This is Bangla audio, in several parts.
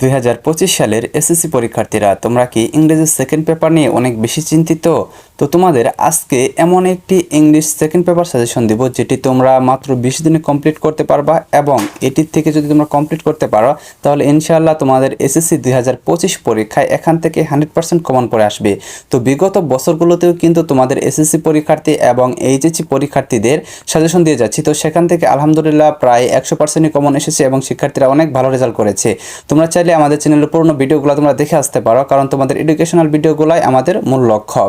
2025 সালের এসএসসি পরীক্ষার্থীরা তোমরা কি ইংরেজির সেকেন্ড পেপার নিয়ে অনেক বেশি চিন্তিত? তো তোমাদের আজকে এমন একটি ইংলিশ সেকেন্ড পেপার সাজেশন দিব যেটি তোমরা মাত্র 20 দিনে কমপ্লিট করতে পারবা, এবং এটির থেকে যদি তোমরা কমপ্লিট করতে পারো তাহলে ইনশাআল্লাহ তোমাদের এসএসসি 2025 পরীক্ষায় এখান থেকে 100% কমন পড়ে আসবে। তো বিগত বছরগুলোতেও কিন্তু তোমাদের এসএসসি পরীক্ষার্থী এবং এইচএসসি পরীক্ষার্থীদের সাজেশন দিয়ে যাচ্ছি, তো সেখান থেকে আলহামদুলিল্লাহ প্রায় 100%ই কমন এসেছে এবং শিক্ষার্থীরা অনেক ভালো রেজাল্ট করেছে। তোমরা চাইলে আমাদের চ্যানেলের পুরনো ভিডিওগুলো তোমরা দেখে আসতে পারো, কারণ তোমাদের এডুকেশনাল ভিডিওগুলাই আমাদের মূল লক্ষ্য।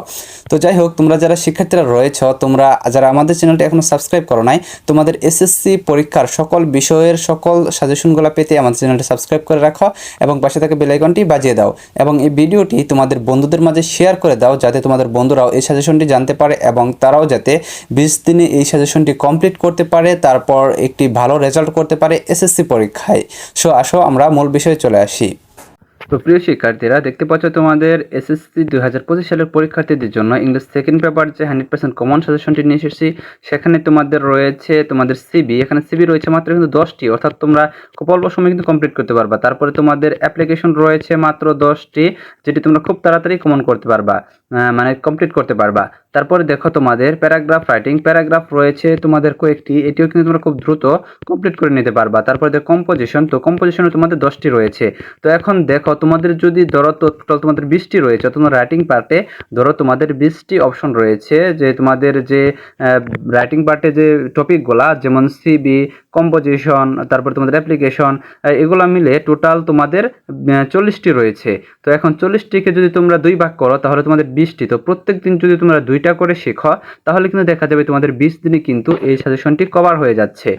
তো যাই হোক, তোমরা যারা শিক্ষার্থীরা রয়েছ, তোমরা যারা আমাদের চ্যানেলটি এখনো সাবস্ক্রাইব করো নাই, তোমাদের এসএসসি পরীক্ষার সকল বিষয়ের সকল সাজেশনগুলো পেতে আমাদের চ্যানেলটি সাবস্ক্রাইব করে রাখো এবং পাশে থাকা বেল আইকনটি বাজিয়ে দাও, এবং এই ভিডিওটি তোমাদের বন্ধুদের মাঝে শেয়ার করে দাও যাতে তোমাদের বন্ধুরাও এই সাজেশনটি জানতে পারে এবং তারাও যাতে 20 দিনে এই সাজেশনটি কমপ্লিট করতে পারে, তারপর একটি ভালো রেজাল্ট করতে পারে এসএসসি পরীক্ষায়। সো আসো আমরা মূল বিষয়ে চলে আসি। তো প্রিয় শিক্ষার্থীরা, দেখতে পাচ্ছ তোমাদের এসএসসি 2025 সালের পরীক্ষার্থীদের জন্য ইংলিশ সেকেন্ড পেপার যে 100% কমন সাজেশনটি নিয়ে এসেছি, সেখানে তোমাদের রয়েছে তোমাদের সিবি। এখানে সিবি রয়েছে মাত্র কিন্তু 10টি, অর্থাৎ তোমরা খুব অল্প সময় কিন্তু কমপ্লিট করতে পারবা। তারপরে তোমাদের অ্যাপ্লিকেশন রয়েছে মাত্র 10টি, যেটি তোমরা খুব তাড়াতাড়ি কমন করতে পারবা, মানে কমপ্লিট করতে পারবা। তারপরে দেখো তোমাদের প্যারাগ্রাফ রাইটিং, প্যারাগ্রাফ রয়েছে তোমাদের কয়েকটি, এটিও কিন্তু তোমরা খুব দ্রুত কমপ্লিট করে নিতে পারবা। তারপরে দেখো কম্পোজিশন, তো কম্পোজিশনে তোমাদের 10টি রয়েছে। তো এখন দেখো তোমাদের যদি ধরো তো টোটাল তোমাদের 20টি রয়েছে, তোমার রাইটিং পার্টে ধরো তোমাদের 20টি অপশন রয়েছে, যে তোমাদের যে রাইটিং পার্টে যে টপিকগুলা যেমন সিবি, কম্পোজিশন, তারপর তোমাদের অ্যাপ্লিকেশন, এগুলো মিলে টোটাল তোমাদের 40টি রয়েছে। তো এখন 40টিকে যদি তোমরা 2 ভাগ করো তাহলে তোমাদের 20টি। তো প্রত্যেক দিন যদি তোমরা 2টা করে শেখো তাহলে কিন্তু দেখা যাবে তোমাদের 20 দিনে কিন্তু এই সাজেশনটি কভার হয়ে যাচ্ছে।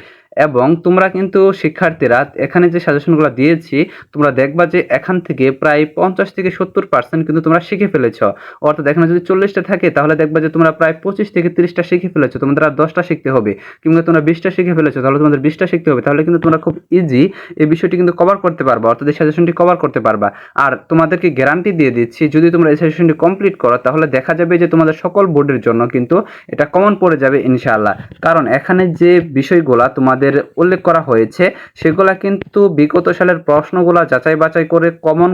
এবং তোমরা কিন্তু শিক্ষার্থীরা এখানে যে সাজেশনগুলো দিয়েছি, তোমরা দেখবা যে এখান থেকে প্রায় 50 থেকে 70% কিন্তু তোমরা শিখে ফেলেছ। অর্থাৎ এখানে যদি 40টা থাকে তাহলে দেখবা যে তোমরা প্রায় 25 থেকে 30টা শিখে ফেলেছো, তোমাদের আর 10টা শিখতে হবে। কিংবা তোমরা 20টা শিখে ফেলেছো তাহলে তোমাদের 20টা শিখতে হবে, তাহলে কিন্তু তোমরা খুব ইজি এই বিষয়টি কিন্তু কভার করতে পারবা, অর্থাৎ এই সাজেশনটি কভার করতে পারবা। আর তোমাদেরকে গ্যারান্টি দিয়ে দিচ্ছি, যদি তোমরা এই সাজেশনটি কমপ্লিট করো তাহলে দেখা যাবে যে তোমাদের সকল বোর্ডের জন্য কিন্তু এটা কমন পড়ে যাবে ইনশাআল্লাহ। কারণ এখানে যে বিষয়গুলা তোমাদের উল্লেখ করা হয়েছে সেগুলা কিন্তু বিগত সালের প্রশ্নগুলা যাচাই বাছাই করে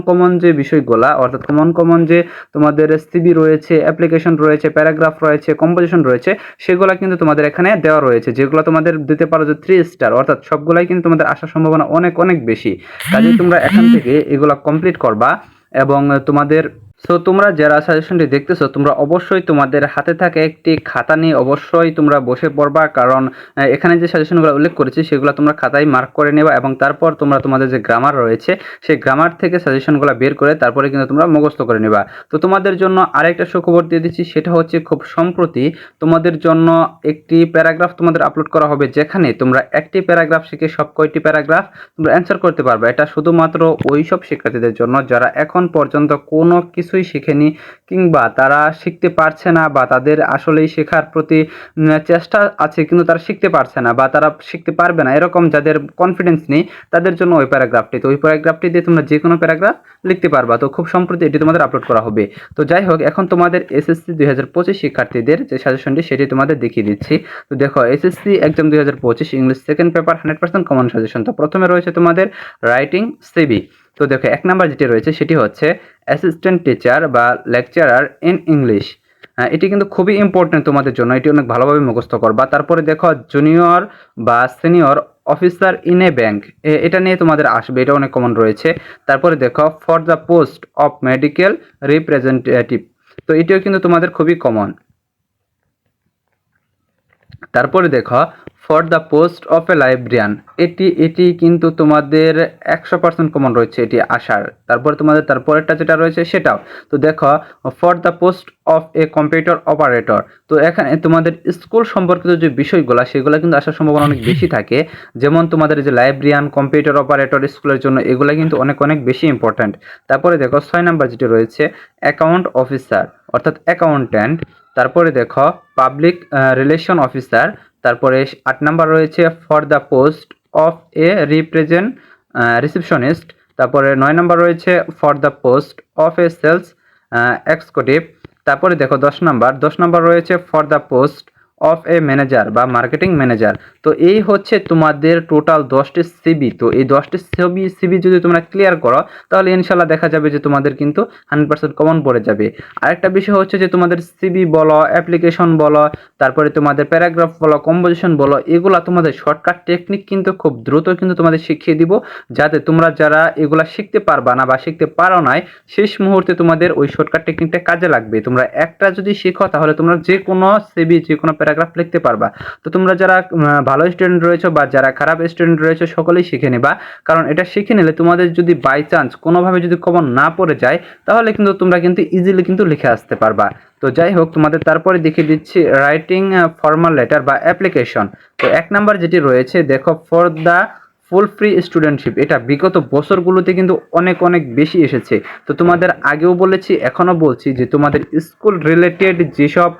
কমন যে বিষয়গুলা, অর্থাৎ কমন যে তোমাদের সিবি রয়েছে, অ্যাপ্লিকেশন রয়েছে, প্যারাগ্রাফ রয়েছে, কম্পোজিশন রয়েছে, সেগুলা কিন্তু তোমাদের এখানে দেওয়া রয়েছে, যেগুলো তোমাদের দিতে পারো যে 3 স্টার, অর্থাৎ সবগুলাই কিন্তু তোমাদের আসার সম্ভাবনা অনেক বেশি। কাজে তোমরা এখান থেকে এগুলা কমপ্লিট করবা। এবং তোমাদের তোমরা যারা সাজেশনটি দেখতেছো, তোমরা অবশ্যই তোমাদের হাতে থাকা একটি খাতা নিয়ে অবশ্যই তোমরা বসে পড়বা, কারণ এখানে যে সাজেশনগুলো উল্লেখ করেছি সেগুলো তোমরা খাতায় মার্ক করে নেবা, এবং তারপর তোমরা তোমাদের যে গ্রামার রয়েছে সেই গ্রামার থেকে সাজেশনগুলো বের করে তারপরে কিন্তু তোমরা মুখস্থ করে নেবা। তো তোমাদের জন্য আরেকটা সুখবর দিয়ে দিচ্ছি, সেটা হচ্ছে খুব সম্প্রতি তোমাদের জন্য একটি প্যারাগ্রাফ তোমাদের আপলোড করা হবে, যেখানে তোমরা একটি প্যারাগ্রাফ শিখে সব কয়টি প্যারাগ্রাফ তোমরা অ্যান্সার করতে পারবে। এটা শুধুমাত্র ওই সব শিক্ষার্থীদের জন্য যারা এখন পর্যন্ত কোনো কিছুই শিখেনি, কিংবা তারা শিখতে পারছে না, বা তাদের আসলেই শেখার প্রতি চেষ্টা আছে কিন্তু তারা শিখতে পারছে না, বা তারা শিখতে পারবে না, এরকম যাদের কনফিডেন্স নেই, তাদের জন্য ওই প্যারাগ্রাফটি। তো ওই প্যারাগ্রাফটি দিয়ে তোমরা যে কোনো প্যারাগ্রাফ লিখতে পারবা। তো খুব সম্প্রতি এটি তোমাদের আপলোড করা হবে। তো যাই হোক, এখন তোমাদের এসএসসি 2025 শিক্ষার্থীদের যে সাজেশনটি সেটি তোমাদের দেখিয়ে দিচ্ছি। তো দেখো, SSC exam 2025 English second paper 100% common suggestion. তো প্রথমে রয়েছে তোমাদের রাইটিং সিবি। তো দেখো, 1 নাম্বার যেটি রয়েছে সেটি হচ্ছে অ্যাসিস্ট্যান্ট টিচার বা লেকচারার ইন ইংলিশ। এটি কিন্তু খুবই ইম্পর্টেন্ট তোমাদের জন্য, এটি অনেক ভালোভাবে মুখস্থ করবা। তারপরে দেখো জুনিয়র বা senior officer in a bank, এটা নিয়ে তোমাদের আসবে, এটা অনেক কমন রয়েছে। তারপরে দেখো for the post of medical representative, তো এটিও কিন্তু তোমাদের খুবই কমন। তারপরে দেখো for the post of A librarian, এটি কিন্তু তোমাদের 100% কমন রয়েছে এটি আসার। তারপরে তোমাদের তারপরেরটা যেটা রয়েছে সেটাও। তো দেখো for the post of a computer operator, তো এখানে তোমাদের স্কুল সম্পর্কিত যে বিষয়গুলো সেগুলো কিন্তু আসার সম্ভাবনা অনেক বেশি থাকে। যেমন তোমাদের যে লাইব্রেরিয়ান, কম্পিউটার অপারেটর স্কুলের জন্য এগুলো কিন্তু অনেক বেশি ইম্পর্ট্যান্ট। তারপরে দেখো 6 নাম্বার যেটি রয়েছে অ্যাকাউন্ট অফিসার, অর্থাৎ অ্যাকাউন্ট্যান্ট। তারপরে দেখো পাবলিক রিলেশন অফিসার। তারপরে 8 নাম্বার রয়েছে for the post of a receptionist. তারপরে 9 নাম্বার রয়েছে for the post of a sales executive. তারপরে দেখো 10 নাম্বার রয়েছে for the post of a manager বা মার্কেটিং ম্যানেজার। তো এই হচ্ছে তোমাদের টোটাল 10টি সিভি। তো এই 10টি সিভি যদি তোমরা ক্লিয়ার করো তাহলে ইনশাল্লাহ দেখা যাবে যে তোমাদের কিন্তু 100% কমন পড়ে যাবে। আরেকটা বিষয় হচ্ছে যে তোমাদের সিভি বলো, অ্যাপ্লিকেশন বলো, তারপরে তোমাদের প্যারাগ্রাফ বলো, কম্পোজিশন বলো, এগুলা তোমাদের শর্টকাট টেকনিক কিন্তু খুব দ্রুত কিন্তু তোমাদের শিখিয়ে দিব, যাতে তোমরা যারা এগুলা শিখতে পারবা না বা শিখতে পারো নাই শেষ মুহূর্তে তোমাদের ওই শর্টকাট টেকনিকটা কাজে লাগবে। তোমরা একটা যদি শিখো তাহলে তোমরা যে কোনো সিভি, যে কোনো প্যারাগ্রাফ লিখতে পারবা। তো তোমরা যারা ভালো স্টুডেন্ট রয়েছে বা যারা খারাপ স্টুডেন্ট রয়েছে সকলেই শিখে নেবা, কারণ এটা শিখে নিলে তোমাদের যদি বাই চান্স কোনোভাবে যদি কমন না পড়ে যায় তাহলে কিন্তু তোমরা কিন্তু ইজিলি কিন্তু লিখে আসতে পারবা। তো যাই হোক, তোমাদের তারপরে দেখিয়ে দিচ্ছি রাইটিং ফর্মাল লেটার বা অ্যাপ্লিকেশন। তো 1 নাম্বার যেটি রয়েছে দেখো, for the full free studentship. এটা বিগত বছরগুলোতে কিন্তু অনেক অনেক বেশি এসেছে। তো তোমাদের আগেও বলেছি, এখনও বলছি যে তোমাদের স্কুল রিলেটেড যেসব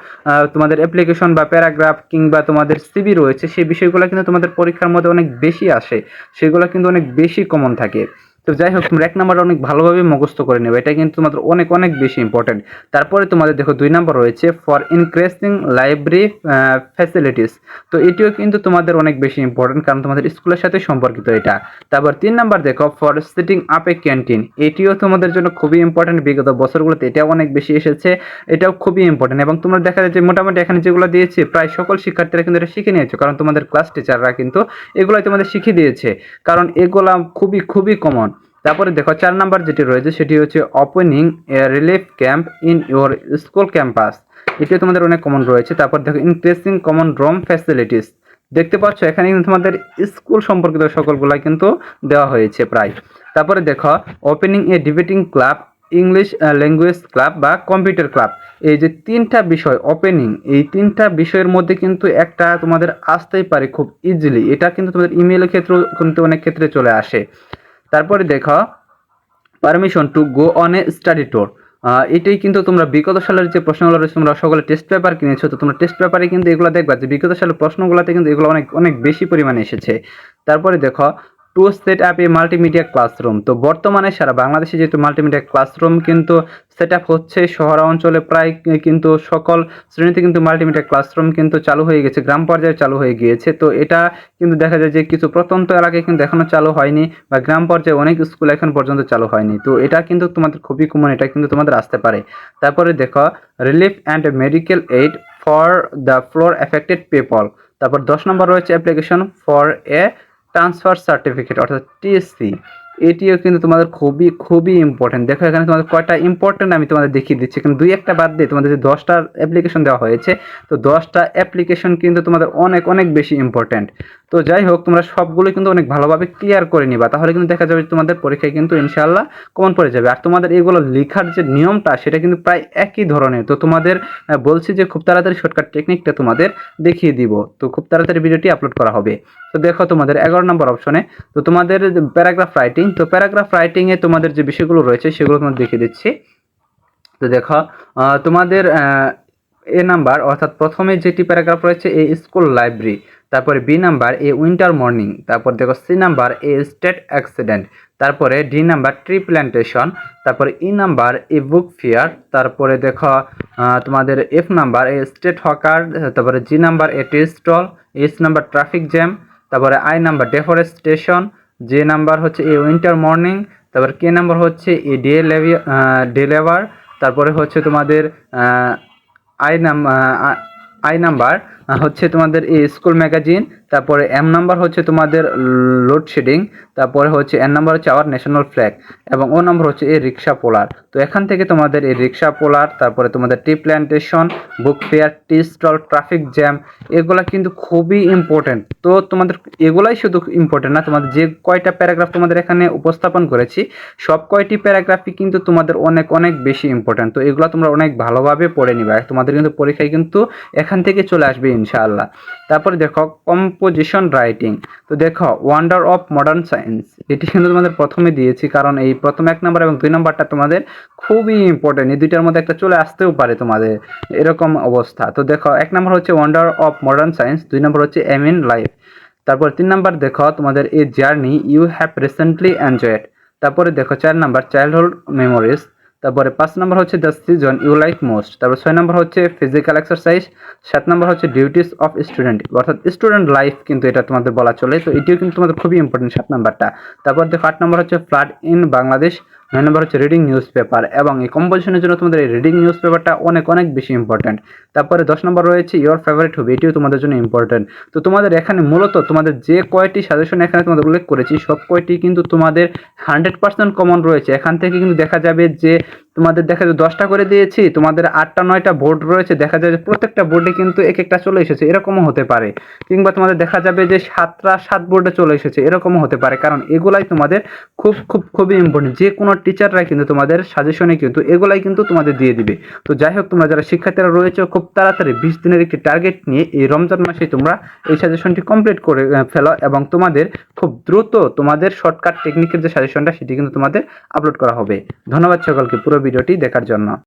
তোমাদের অ্যাপ্লিকেশন বা প্যারাগ্রাফ কিংবা তোমাদের সিভি রয়েছে সেই বিষয়গুলো কিন্তু তোমাদের পরীক্ষার মধ্যে অনেক বেশি আসে, সেগুলো কিন্তু অনেক বেশি কমন থাকে। তো যাই হোক, তোমরা 1 নাম্বার অনেক ভালোভাবে মুখস্থ করে নেবে, এটা কিন্তু তোমাদের অনেক অনেক বেশি ইম্পর্টেন্ট। তারপরে তোমাদের দেখো 2 নাম্বার রয়েছে ফর ইনক্রিজিং লাইব্রেরি ফ্যাসিলিটিস। তো এটিও কিন্তু তোমাদের অনেক বেশি ইম্পর্টেন্ট, কারণ তোমাদের স্কুলের সাথে সম্পর্কিত এটা। তারপর 3 নাম্বার দেখো for setting up a canteen. এটিও তোমাদের জন্য খুবই ইম্পর্টেন্ট, বিগত বছরগুলোতে এটাও অনেক বেশি এসেছে, এটাও খুবই ইম্পর্টেন্ট। এবং তোমরা দেখা যায় যে মোটামুটি এখানে যেগুলো দিয়েছে প্রায় সকল শিক্ষার্থীরা কিন্তু এটা শিখে নিয়েছো, কারণ তোমাদের ক্লাস টিচাররা কিন্তু এগুলোই তোমাদের শিখিয়ে দিয়েছে, কারণ এগুলা খুবই খুবই কমন। তারপরে দেখো 4 নাম্বার যেটি রয়েছে সেটি হচ্ছে opening A relief camp in your school campus. এটিও তোমাদের অনেক কমন রয়েছে। তারপর দেখো ইনক্রিজিং কমন রুম ফ্যাসিলিটিস। দেখতে পাচ্ছ এখানে কিন্তু তোমাদের স্কুল সম্পর্কিত সকলগুলাই কিন্তু দেওয়া হয়েছে প্রায়। তারপরে দেখো opening a debating club, English language club বা কম্পিউটার ক্লাব। এই যে 3টা বিষয় ওপেনিং, এই 3টা বিষয়ের মধ্যে কিন্তু একটা তোমাদের আসতেই পারে খুব ইজিলি, এটা কিন্তু তোমাদের ইমেইলের ক্ষেত্রেও কিন্তু অনেক ক্ষেত্রে চলে আসে। তারপরে দেখো permission to go on a study tour. এটাই কিন্তু তোমরা বিগত সালের যে প্রশ্নগুলো রয়েছে, তোমরা সকলে টেস্ট পেপার কিনেছো, তো তোমরা টেস্ট পেপারে কিন্তু এগুলো দেখবা যে বিগত সালের প্রশ্নগুলোতে কিন্তু এগুলো অনেক অনেক বেশি পরিমাণে এসেছে। তারপরে দেখো টু সেট আপ এ মাল্টিমিডিয়া ক্লাসরুম। তো বর্তমানে সারা বাংলাদেশে যেহেতু মাল্টিমিডিয়া ক্লাসরুম কিন্তু সেট আপ হচ্ছে, শহর অঞ্চলে প্রায় কিন্তু সকল শ্রেণীতে কিন্তু মাল্টিমিডিয়া ক্লাসরুম কিন্তু চালু হয়ে গেছে, গ্রাম পর্যায়ে চালু হয়ে গিয়েছে। তো এটা কিন্তু দেখা যায় যে কিছু প্রত্যন্ত এলাকায় কিন্তু এখনো চালু হয়নি, বা গ্রাম পর্যায়ে অনেক স্কুল এখন পর্যন্ত চালু হয়নি। তো এটা কিন্তু তোমাদের খুবই কমন, এটা কিন্তু তোমাদের আসতে পারে। তারপরে দেখো relief and medical aid for the floor affected people. তারপর 10 নম্বর রয়েছে application for a transfer certificate অর্থাৎ টিএসসি। এটিও কিন্তু তোমাদের খুবই খুবই ইম্পর্টেন্ট। দেখো এখানে তোমাদের কয়টা ইম্পর্টেন্ট আমি তোমাদের দেখিয়ে দিচ্ছি, কিন্তু 2-1টা বাদ দিয়ে তোমাদের যে 10টা অ্যাপ্লিকেশন দেওয়া হয়েছে, তো 10টা অ্যাপ্লিকেশন কিন্তু তোমাদের অনেক অনেক বেশি ইম্পর্টেন্ট। তো যাই হোক, তোমরা সবগুলো কিন্তু অনেক ভালোভাবে ক্লিয়ার করে নিবা, তাহলে কিন্তু দেখা যাবে তোমাদের পরীক্ষায় কিন্তু ইনশাআল্লাহ কমন পড়ে যাবে। আর তোমাদের এগুলো লেখার যে নিয়মটা সেটা কিন্তু প্রায় একই ধরনের। তো তোমাদের বলছি যে খুব তাড়াতাড়ি শর্টকাট টেকনিকটা তোমাদের দেখিয়ে দিব, তো খুব তাড়াতাড়ি ভিডিওটি আপলোড করা হবে। তো দেখো তোমাদের 11 নম্বর অপশনে, তো তোমাদের প্যারাগ্রাফ রাইটিং। তো প্যারাগ্রাফ রাইটিংয়ে তোমাদের যে বিষয়গুলো রয়েছে সেগুলো তোমাদের দেখিয়ে দিচ্ছি। তো দেখো তোমাদের এ নাম্বার অর্থাৎ প্রথমে যেটি প্যারাগ্রাফ রয়েছে এ স্কুল লাইব্রেরি, তারপরে B number a winter morning, তারপর দেখো C number a street accident, তারপরে ডি নাম্বার ট্রি প্ল্যান্টেশন, তারপরে E number a book fair, তারপরে দেখো তোমাদের F number a street hawker, তারপরে G number a tea stall, S number traffic jam, তারপরে I number deforestation, J number হচ্ছে এ উইন্টার মর্নিং, তারপর কে নাম্বার হচ্ছে এ ডে লেবার, তারপরে হচ্ছে তোমাদের আই নাম আই নাম্বার হচ্ছে তোমাদের এই স্কুল ম্যাগাজিন, তারপরে এম নাম্বার হচ্ছে তোমাদের লোডশেডিং, তারপরে হচ্ছে এন নাম্বার হচ্ছে আওয়ার ন্যাশনাল ফ্ল্যাগ, এবং ও নাম্বার হচ্ছে এই রিক্সা পোলার। তো এখান থেকে তোমাদের এই রিক্সা পোলার, তারপরে তোমাদের tea plantation, book fair, tea stall, traffic jam, এগুলা কিন্তু খুবই ইম্পর্টেন্ট। তো তোমাদের এগুলাই শুধু ইম্পর্টেন্ট না, তোমাদের যে কয়টা প্যারাগ্রাফ তোমাদের এখানে উপস্থাপন করেছি সব কয়টি প্যারাগ্রাফই কিন্তু তোমাদের অনেক অনেক বেশি ইম্পর্টেন্ট। তো এগুলো তোমরা অনেক ভালোভাবে পড়ে নিবা, তোমাদের কিন্তু পরীক্ষায় কিন্তু এখান থেকে চলে আসবে ইনশাআল্লাহ। তারপরে দেখো কম্পোজিশন রাইটিং। তো দেখো ওয়ান্ডার অফ মডার্ন সায়েন্স, এটি কিন্তু তোমাদের প্রথমে দিয়েছি, কারণ এই প্রথম 1 নম্বর এবং 2 নম্বরটা তোমাদের খুবই ইম্পর্টেন্ট, এই দুইটার মধ্যে একটা চলে আসতেও পারে তোমাদের এরকম অবস্থা। তো দেখো 1 নম্বর হচ্ছে wonder of modern science, 2 number হচ্ছে এম ইন লাইফ, তারপর 3 নাম্বার দেখো তোমাদের a journey you have recently enjoyed, তারপরে দেখো 4 নাম্বার চাইল্ডহুড মেমোরিজ, তারপরে 5 নম্বর হচ্ছে the season you like most, তারপর 6 নম্বর হচ্ছে ফিজিক্যাল এক্সারসাইজ, 7 নম্বর হচ্ছে ডিউটিস অফ স্টুডেন্ট, অর্থাৎ স্টুডেন্ট লাইফ কিন্তু এটা তোমাদের বলা চলে, তো এটিও কিন্তু তোমাদের খুবই ইম্পর্টেন্ট 7 নাম্বারটা। তারপর দেখো 8 নম্বর হচ্ছে ফ্লাড ইন বাংলাদেশ, 9 নম্বর হচ্ছে রিডিং নিউজ পেপার, এবং এই কম্পোজিশনের জন্য তোমাদের এই রিডিং নিউজ পেপারটা অনেক অনেক বেশি ইম্পর্টেন্ট। তারপরে 10 নম্বর রয়েছে ইয়োর ফেভারিট হবি, এটিও তোমাদের জন্য ইম্পর্টেন্ট। তো তোমাদের এখানে মূলত তোমাদের যে কয়টি সাজেশন এখানে তোমাদের উল্লেখ করেছি সব কয়টি কিন্তু তোমাদের 100% কমন রয়েছে। এখান থেকে কিন্তু দেখা যাবে যে তোমাদের দেখা যায় 10টা করে দিয়েছি, তোমাদের 8টা 9টা বোর্ড রয়েছে, দেখা যায় যে প্রত্যেকটা বোর্ডে কিন্তু এক একটা চলে এসেছে, এরকমও হতে পারে। কিংবা তোমাদের দেখা যাবে যে 7 বোর্ডে চলে এসেছে, এরকমও হতে পারে। কারণ এগুলাই তোমাদের খুবই ইম্পর্টেন্ট। যে কোনো টিচাররাই কিন্তু তোমাদের সাজেশনে কিন্তু এগুলাই কিন্তু তোমাদের দিয়ে দিবে। তো যাই হোক, তোমরা যারা শিক্ষার্থীরা রয়েছে খুব তাড়াতাড়ি 20 দিনের একটি টার্গেট নিয়ে এই রমজান মাসে তোমরা এই সাজেশনটি কমপ্লিট করে ফেলো, এবং তোমাদের খুব দ্রুত তোমাদের শর্টকাট টেকনিকের যে সাজেশনটা সেটি কিন্তু তোমাদের আপলোড করা হবে। ধন্যবাদ সকলকে পুরো ভিডিওটি দেখার জন্য।